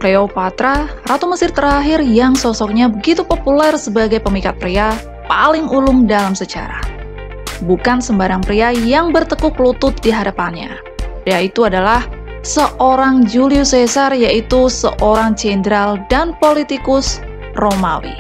Cleopatra, Ratu Mesir terakhir yang sosoknya begitu populer sebagai pemikat pria paling ulung dalam sejarah. Bukan sembarang pria yang bertekuk lutut di hadapannya. Pria itu adalah seorang Julius Caesar, yaitu seorang jenderal dan politikus Romawi.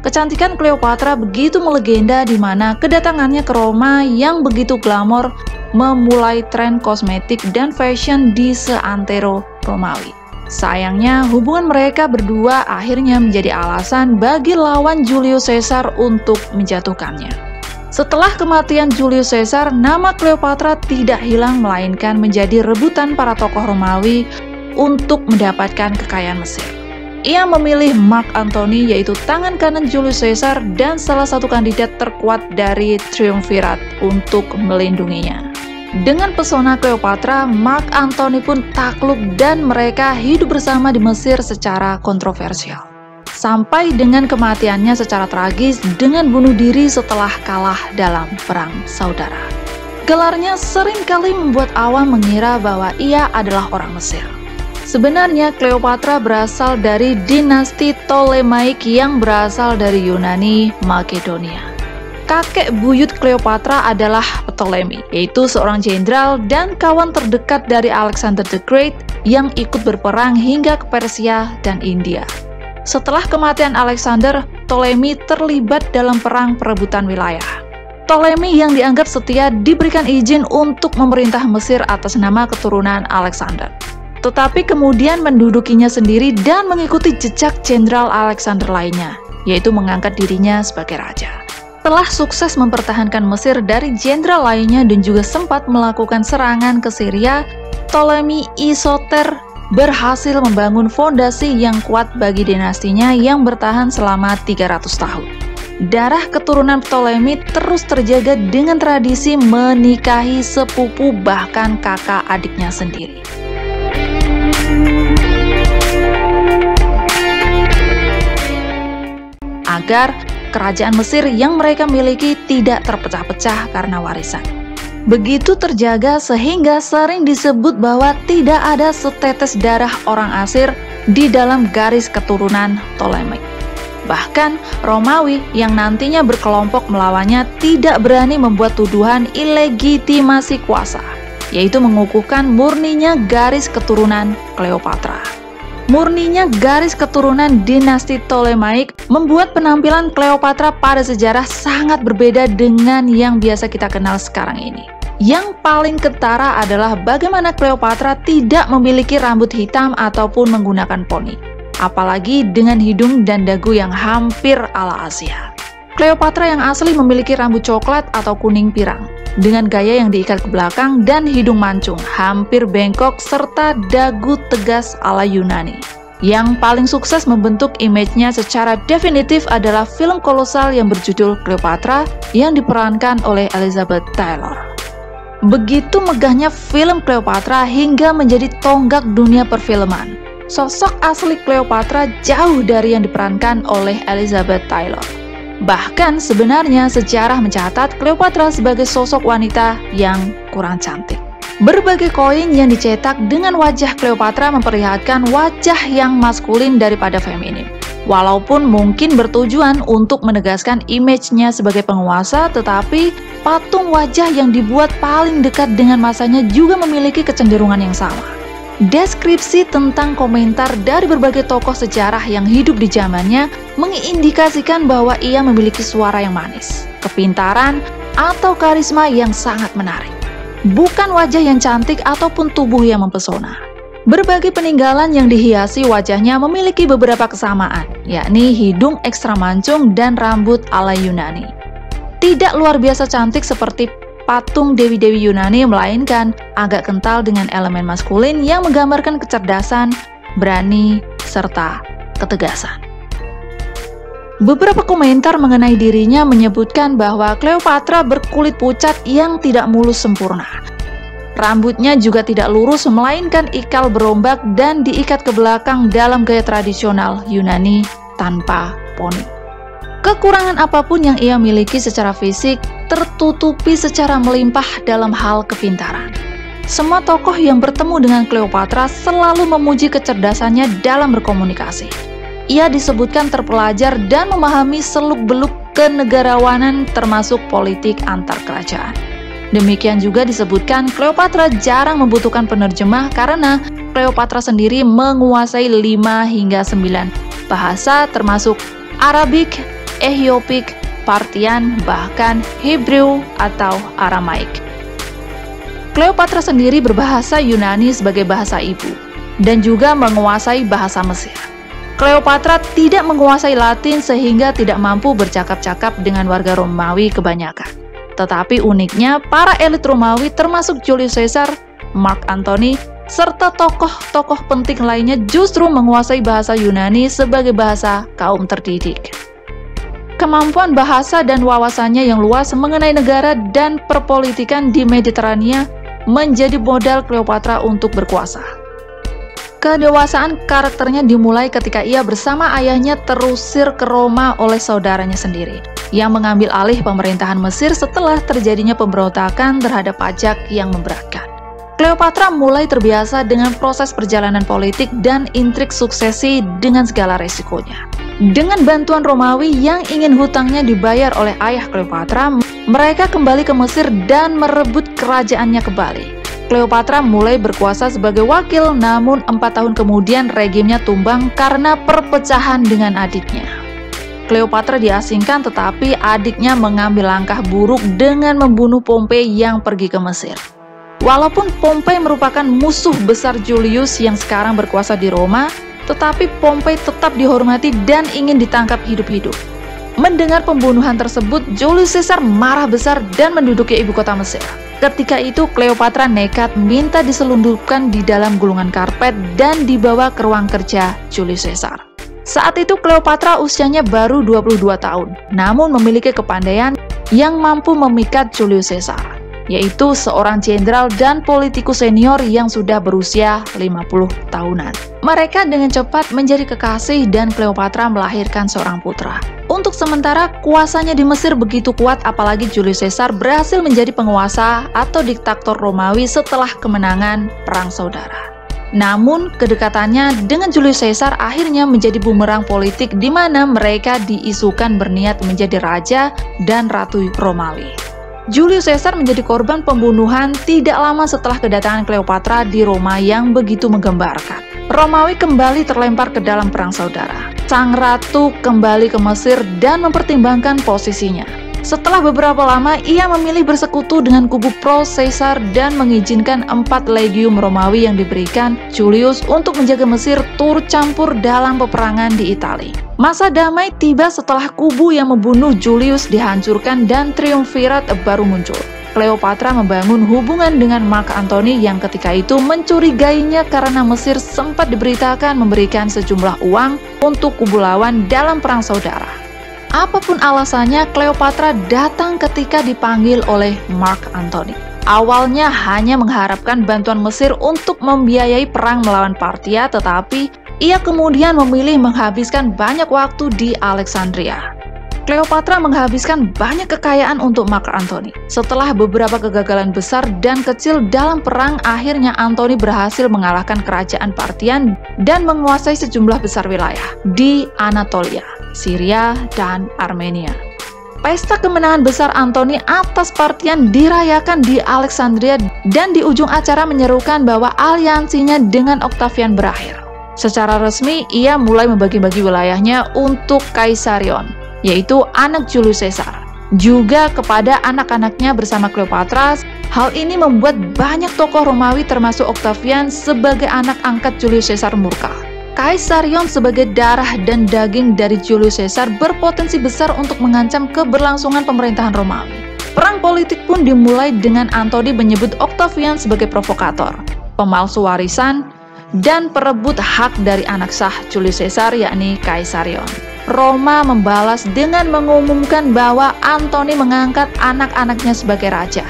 Kecantikan Cleopatra begitu melegenda di mana kedatangannya ke Roma yang begitu glamor memulai tren kosmetik dan fashion di seantero Romawi. Sayangnya, hubungan mereka berdua akhirnya menjadi alasan bagi lawan Julius Caesar untuk menjatuhkannya. Setelah kematian Julius Caesar, nama Cleopatra tidak hilang melainkan menjadi rebutan para tokoh Romawi untuk mendapatkan kekayaan Mesir. Ia memilih Mark Antony, yaitu tangan kanan Julius Caesar dan salah satu kandidat terkuat dari triumvirat, untuk melindunginya. Dengan pesona Cleopatra, Mark Antony pun takluk dan mereka hidup bersama di Mesir secara kontroversial. Sampai dengan kematiannya secara tragis dengan bunuh diri setelah kalah dalam perang saudara. Gelarnya seringkali membuat awam mengira bahwa ia adalah orang Mesir. Sebenarnya Cleopatra berasal dari dinasti Ptolemaic yang berasal dari Yunani, Makedonia. Kakek buyut Cleopatra adalah Ptolemy, yaitu seorang jenderal dan kawan terdekat dari Alexander the Great yang ikut berperang hingga ke Persia dan India. Setelah kematian Alexander, Ptolemy terlibat dalam perang perebutan wilayah. Ptolemy yang dianggap setia diberikan izin untuk memerintah Mesir atas nama keturunan Alexander. Tetapi kemudian mendudukinya sendiri dan mengikuti jejak jenderal Alexander lainnya, yaitu mengangkat dirinya sebagai raja. Telah sukses mempertahankan Mesir dari jenderal lainnya dan juga sempat melakukan serangan ke Syria, Ptolemy Isoter berhasil membangun fondasi yang kuat bagi dinastinya yang bertahan selama 300 tahun. Darah keturunan Ptolemy terus terjaga dengan tradisi menikahi sepupu bahkan kakak adiknya sendiri. Agar kerajaan Mesir yang mereka miliki tidak terpecah-pecah karena warisan. Begitu terjaga sehingga sering disebut bahwa tidak ada setetes darah orang Asir di dalam garis keturunan Ptolemaic. Bahkan Romawi yang nantinya berkelompok melawannya tidak berani membuat tuduhan ilegitimasi kuasa, yaitu mengukuhkan murninya garis keturunan Cleopatra. Murninya garis keturunan dinasti Ptolemaic membuat penampilan Cleopatra pada sejarah sangat berbeda dengan yang biasa kita kenal sekarang ini. Yang paling kentara adalah bagaimana Cleopatra tidak memiliki rambut hitam ataupun menggunakan poni, apalagi dengan hidung dan dagu yang hampir ala Asia. Cleopatra yang asli memiliki rambut coklat atau kuning pirang, dengan gaya yang diikat ke belakang dan hidung mancung, hampir bengkok, serta dagu tegas ala Yunani. Yang paling sukses membentuk image-nya secara definitif adalah film kolosal yang berjudul Cleopatra yang diperankan oleh Elizabeth Taylor. Begitu megahnya film Cleopatra hingga menjadi tonggak dunia perfilman. Sosok asli Cleopatra jauh dari yang diperankan oleh Elizabeth Taylor. Bahkan sebenarnya sejarah mencatat Cleopatra sebagai sosok wanita yang kurang cantik. Berbagai koin yang dicetak dengan wajah Cleopatra memperlihatkan wajah yang maskulin daripada feminin. Walaupun mungkin bertujuan untuk menegaskan image-nya sebagai penguasa, tetapi patung wajah yang dibuat paling dekat dengan masanya juga memiliki kecenderungan yang sama. Deskripsi tentang komentar dari berbagai tokoh sejarah yang hidup di zamannya mengindikasikan bahwa ia memiliki suara yang manis, kepintaran, atau karisma yang sangat menarik. Bukan wajah yang cantik ataupun tubuh yang mempesona. Berbagai peninggalan yang dihiasi wajahnya memiliki beberapa kesamaan, yakni hidung ekstra mancung dan rambut ala Yunani. Tidak luar biasa cantik seperti patung dewi-dewi Yunani, melainkan agak kental dengan elemen maskulin yang menggambarkan kecerdasan, berani, serta ketegasan. Beberapa komentar mengenai dirinya menyebutkan bahwa Cleopatra berkulit pucat yang tidak mulus sempurna. Rambutnya juga tidak lurus, melainkan ikal berombak dan diikat ke belakang dalam gaya tradisional Yunani tanpa poni. Kekurangan apapun yang ia miliki secara fisik tertutupi secara melimpah dalam hal kepintaran. Semua tokoh yang bertemu dengan Cleopatra selalu memuji kecerdasannya dalam berkomunikasi. Ia disebutkan terpelajar dan memahami seluk-beluk kenegarawanan termasuk politik antar kerajaan. Demikian juga disebutkan Cleopatra jarang membutuhkan penerjemah karena Cleopatra sendiri menguasai 5 hingga 9 bahasa termasuk Arabik, Ethiopik, Parthian, bahkan Hebrew atau Aramaik. Cleopatra sendiri berbahasa Yunani sebagai bahasa ibu dan juga menguasai bahasa Mesir. Cleopatra tidak menguasai Latin sehingga tidak mampu bercakap-cakap dengan warga Romawi kebanyakan. Tetapi uniknya, para elit Romawi termasuk Julius Caesar, Mark Antony, serta tokoh-tokoh penting lainnya justru menguasai bahasa Yunani sebagai bahasa kaum terdidik. Kemampuan bahasa dan wawasannya yang luas mengenai negara dan perpolitikan di Mediterania menjadi modal Cleopatra untuk berkuasa. Kedewasaan karakternya dimulai ketika ia bersama ayahnya terusir ke Roma oleh saudaranya sendiri, yang mengambil alih pemerintahan Mesir setelah terjadinya pemberontakan terhadap pajak yang memberatkan. Cleopatra mulai terbiasa dengan proses perjalanan politik dan intrik suksesi dengan segala resikonya. Dengan bantuan Romawi yang ingin hutangnya dibayar oleh ayah Cleopatra, mereka kembali ke Mesir dan merebut kerajaannya kembali. Cleopatra mulai berkuasa sebagai wakil, namun 4 tahun kemudian regimnya tumbang karena perpecahan dengan adiknya. Cleopatra diasingkan, tetapi adiknya mengambil langkah buruk dengan membunuh Pompei yang pergi ke Mesir. Walaupun Pompei merupakan musuh besar Julius yang sekarang berkuasa di Roma, tetapi Pompei tetap dihormati dan ingin ditangkap hidup-hidup. Mendengar pembunuhan tersebut, Julius Caesar marah besar dan menduduki ibu kota Mesir. Ketika itu Cleopatra nekat minta diselundupkan di dalam gulungan karpet dan dibawa ke ruang kerja Julius Caesar. Saat itu Cleopatra usianya baru 22 tahun, namun memiliki kepandaian yang mampu memikat Julius Caesar, yaitu seorang jenderal dan politikus senior yang sudah berusia 50 tahunan. Mereka dengan cepat menjadi kekasih dan Cleopatra melahirkan seorang putra. Untuk sementara, kuasanya di Mesir begitu kuat, apalagi Julius Caesar berhasil menjadi penguasa atau diktator Romawi setelah kemenangan Perang Saudara. Namun, kedekatannya dengan Julius Caesar akhirnya menjadi bumerang politik di mana mereka diisukan berniat menjadi raja dan ratu Romawi. Julius Caesar menjadi korban pembunuhan tidak lama setelah kedatangan Cleopatra di Roma yang begitu menggembarkan. Romawi kembali terlempar ke dalam Perang Saudara. Sang ratu kembali ke Mesir dan mempertimbangkan posisinya. Setelah beberapa lama, ia memilih bersekutu dengan kubu pro-Caesar dan mengizinkan 4 legium Romawi yang diberikan Julius untuk menjaga Mesir turut campur dalam peperangan di Italia. Masa damai tiba setelah kubu yang membunuh Julius dihancurkan dan triumvirat baru muncul. Cleopatra membangun hubungan dengan Mark Antony yang ketika itu mencurigainya karena Mesir sempat diberitakan memberikan sejumlah uang untuk kubu lawan dalam Perang Saudara. Apapun alasannya, Cleopatra datang ketika dipanggil oleh Mark Antony. Awalnya hanya mengharapkan bantuan Mesir untuk membiayai perang melawan Parthia, tetapi ia kemudian memilih menghabiskan banyak waktu di Alexandria. Cleopatra menghabiskan banyak kekayaan untuk Mark Antony. Setelah beberapa kegagalan besar dan kecil dalam perang, akhirnya Antony berhasil mengalahkan kerajaan Parthian dan menguasai sejumlah besar wilayah di Anatolia, Syria, dan Armenia. Pesta kemenangan besar Antony atas Parthian dirayakan di Alexandria dan di ujung acara menyerukan bahwa aliansinya dengan Octavian berakhir. Secara resmi, ia mulai membagi-bagi wilayahnya untuk Kaisarion, yaitu anak Julius Caesar, juga kepada anak-anaknya bersama Cleopatra. Hal ini membuat banyak tokoh Romawi termasuk Octavian sebagai anak angkat Julius Caesar murka. Kaisarion sebagai darah dan daging dari Julius Caesar berpotensi besar untuk mengancam keberlangsungan pemerintahan Romawi. Perang politik pun dimulai dengan Antony menyebut Octavian sebagai provokator, pemalsu warisan, dan perebut hak dari anak sah Julius Caesar yakni Kaisarion. Roma membalas dengan mengumumkan bahwa Antony mengangkat anak-anaknya sebagai raja.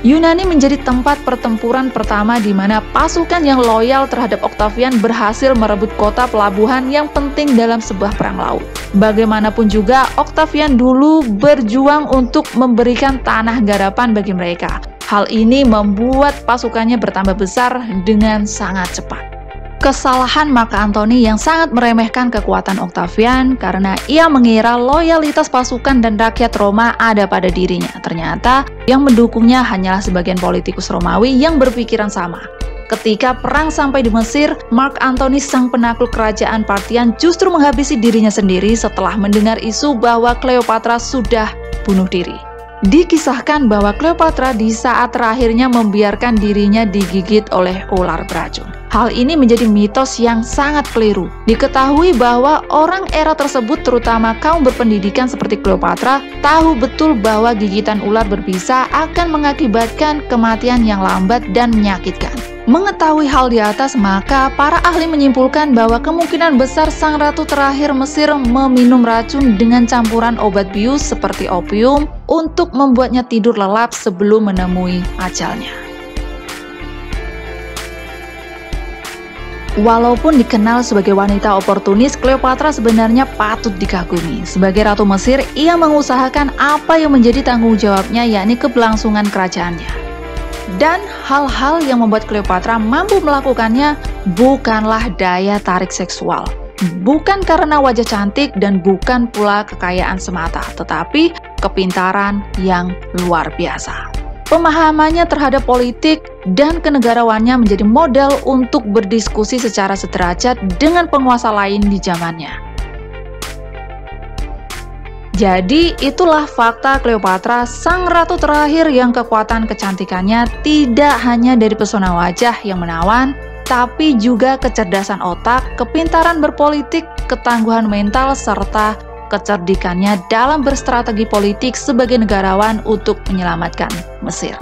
Yunani menjadi tempat pertempuran pertama di mana pasukan yang loyal terhadap Octavian berhasil merebut kota pelabuhan yang penting dalam sebuah perang laut. Bagaimanapun juga, Octavian dulu berjuang untuk memberikan tanah garapan bagi mereka. Hal ini membuat pasukannya bertambah besar dengan sangat cepat. Kesalahan Mark Antony yang sangat meremehkan kekuatan Octavian karena ia mengira loyalitas pasukan dan rakyat Roma ada pada dirinya. Ternyata yang mendukungnya hanyalah sebagian politikus Romawi yang berpikiran sama. Ketika perang sampai di Mesir, Mark Antony sang penakluk kerajaan Partian justru menghabisi dirinya sendiri setelah mendengar isu bahwa Cleopatra sudah bunuh diri. Dikisahkan bahwa Cleopatra di saat terakhirnya membiarkan dirinya digigit oleh ular beracun. Hal ini menjadi mitos yang sangat keliru. Diketahui bahwa orang era tersebut, terutama kaum berpendidikan seperti Cleopatra, tahu betul bahwa gigitan ular berbisa akan mengakibatkan kematian yang lambat dan menyakitkan. Mengetahui hal di atas, maka para ahli menyimpulkan bahwa kemungkinan besar sang ratu terakhir Mesir meminum racun dengan campuran obat bius seperti opium untuk membuatnya tidur lelap sebelum menemui ajalnya. Walaupun dikenal sebagai wanita oportunis, Cleopatra sebenarnya patut dikagumi. Sebagai Ratu Mesir, ia mengusahakan apa yang menjadi tanggung jawabnya, yakni keberlangsungan kerajaannya. Dan hal-hal yang membuat Cleopatra mampu melakukannya bukanlah daya tarik seksual. Bukan karena wajah cantik dan bukan pula kekayaan semata, tetapi kepintaran yang luar biasa. Pemahamannya terhadap politik dan kenegarawannya menjadi modal untuk berdiskusi secara sederajat dengan penguasa lain di zamannya. Jadi itulah fakta Cleopatra, sang ratu terakhir yang kekuatan kecantikannya tidak hanya dari pesona wajah yang menawan, tapi juga kecerdasan otak, kepintaran berpolitik, ketangguhan mental, serta kecerdikannya dalam berstrategi politik sebagai negarawan untuk menyelamatkan Mesir.